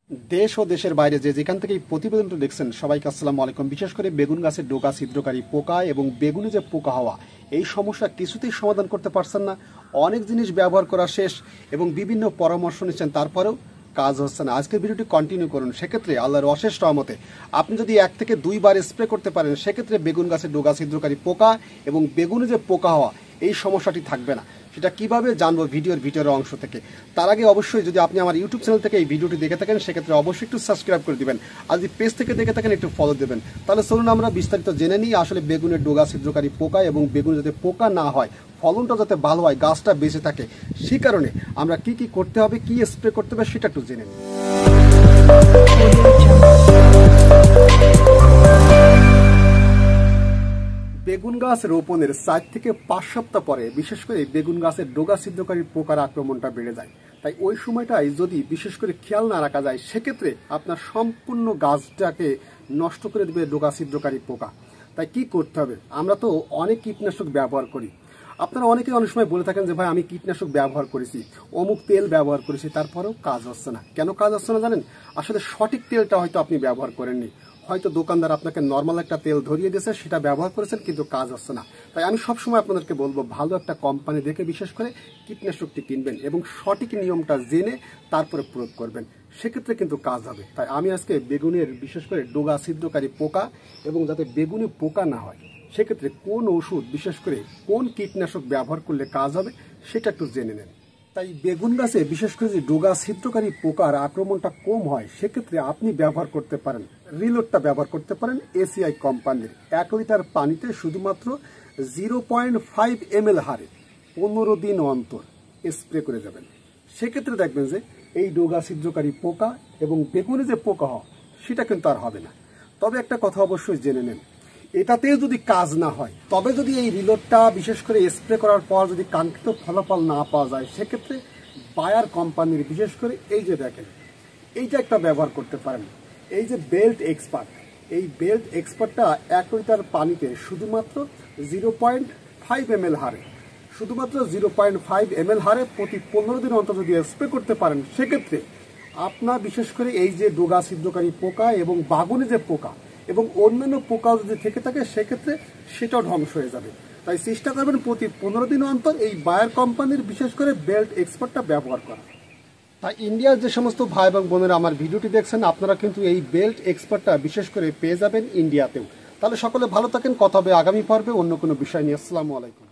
দেশ ও দেশের বাইরে যেখান থেকে এই প্রতিবেদনটা দেখছেন সবাইকে আসসালামু আলাইকুম। বিশেষ করে বেগুন গাছের ডোকা ছিদ্রকারী পোকা এবং বেগুনে যে পোকা হওয়া, এই সমস্যা কিছুতেই সমাধান করতে পারছেন না। অনেক জিনিস ব্যবহার করা শেষ এবং বিভিন্ন পরামর্শ নিচ্ছেন, তারপরেও কাজ হচ্ছে না। আজকের ভিডিওটি কন্টিনিউ করুন, সেক্ষেত্রে আল্লাহর অশেষ রহমতে আপনি যদি 1 থেকে 2 বার স্প্রে করতে পারেন, সেক্ষেত্রে বেগুন গাছের ডোকা ছিদ্রকারী পোকা এবং বেগুনে যে পোকা হওয়া, এই সমস্যাটি থাকবে না। সেটা কিভাবে জানবো ভিডিওর অংশ থেকে। তার আগে অবশ্যই যদি আপনি আমার ইউটিউব চ্যানেল থেকে এই ভিডিওটি দেখে থাকেন, সেক্ষেত্রে অবশ্যই একটু সাবস্ক্রাইব করে দিবেন। আর যদি পেজ থেকে দেখে থাকেন একটু ফলো দেবেন। তাহলে চলুন আমরা বিস্তারিত জেনে নিই আসলে বেগুনের ডোকা ছিদ্রকারী পোকা এবং বেগুনে যাতে পোকা না হয়, ফলনটা যাতে ভালো হয়, গাছটা বেঁচে থাকে, সেই কারণে আমরা কি কি করতে হবে, কি স্প্রে করতে হবে সেটা একটু জেনে নিই। বেগুন গাছ রোপণের 4 থেকে 5 সপ্তাহ পরে বিশেষ করে বেগুন গাছের ডোকা ছিদ্রকারী পোকার আক্রমণটা বেড়ে যায়। তাই ওই সময়টাই যদি বিশেষ করে খেয়াল না রাখা যায়, সেক্ষেত্রে আপনার সম্পূর্ণ গাছটাকে নষ্ট করে দেবে ডোকা ছিদ্রকারী পোকা। তাই কি করতে হবে? আমরা তো অনেক কীটনাশক ব্যবহার করি। আপনারা অনেকে অনেক সময় বলে থাকেন যে ভাই আমি কীটনাশক ব্যবহার করেছি, অমুক তেল ব্যবহার করেছি, তারপরেও কাজ হচ্ছে না। কেন কাজ হচ্ছে না জানেন? আসলে সঠিক তেলটা হয়তো আপনি ব্যবহার করেননি। হয়তো দোকানদার আপনাকে নর্মাল একটা তেল ধরিয়ে দিয়েছে, সেটা ব্যবহার করেছেন, কিন্তু কাজ হচ্ছে না। তাই আমি সবসময় আপনাদেরকে বলবো, ভালো একটা কোম্পানি দেখে বিশেষ করে কীটনাশকটি কিনবেন এবং সঠিক নিয়মটা জেনে তারপরে প্রয়োগ করবেন, সেক্ষেত্রে কিন্তু কাজ হবে। তাই আমি আজকে বেগুনের বিশেষ করে ডোকা ছিদ্রকারী পোকা এবং যাতে বেগুনে পোকা না হয়, সেক্ষেত্রে কোন ওষুধ বিশেষ করে কোন কীটনাশক ব্যবহার করলে কাজ হবে সেটা একটু জেনে নেন। তাই বেগুন গাছে বিশেষ করে যে ডোকা ছিদ্রকারী পোকার আক্রমণটা কম হয়, সেক্ষেত্রে আপনি ব্যবহার করতে পারেন, রিলোডটা ব্যবহার করতে পারেন এসিআই কোম্পানির। 1 লিটার পানিতে শুধুমাত্র 0.5 ml হারে 15 দিন অন্তর স্প্রে করে যাবেন। সেক্ষেত্রে দেখবেন যে এই ডোকা ছিদ্রকারী পোকা এবং বেগুনে যে পোকা হয় সেটা কিন্তু আর হবে না। তবে একটা কথা অবশ্যই জেনে নেন, এটাতেও যদি কাজ না হয়, তবে যদি এই রিলোডটা বিশেষ করে স্প্রে করার পর যদি কাঙ্ক্ষিত ফলাফল না পাওয়া যায়, সেক্ষেত্রে বায়ার কোম্পানির বিশেষ করে এই যে দেখেন, এইটা একটা ব্যবহার করতে পারেন। এই যে বেল্ট এক্সপার্ট, এই বেল্ট এক্সপার্টটা 1 লিটার পানিতে শুধুমাত্র 0.5 ml হারে, শুধুমাত্র 0.5 ml হারে প্রতি 15 দিন অন্তর যদি স্প্রে করতে পারেন, সেক্ষেত্রে আপনার বিশেষ করে এই যে ডোকা ছিদ্রকারী পোকা এবং বাগুনে যে পোকা এবং অন্যান্য পোকা যদি থেকে থাকে, সেক্ষেত্রে সেটাও ধ্বংস হয়ে যাবে। তাই চেষ্টা করবেন প্রতি 15 দিন অন্তর এই বায়ার কোম্পানির বিশেষ করে বেল্ট এক্সপার্টটা ব্যবহার করা। তাই ইন্ডিয়ার যে সমস্ত ভাই এবং বোনেরা আমার ভিডিওটি দেখছেন, আপনারা কিন্তু এই বেল্ট এক্সপার্টটা বিশেষ করে পেয়ে যাবেন ইন্ডিয়াতেও। তাহলে সকলে ভালো থাকেন, কথা হবে আগামী পর্বে অন্য কোনো বিষয় নিয়ে। আসসালামু আলাইকুম।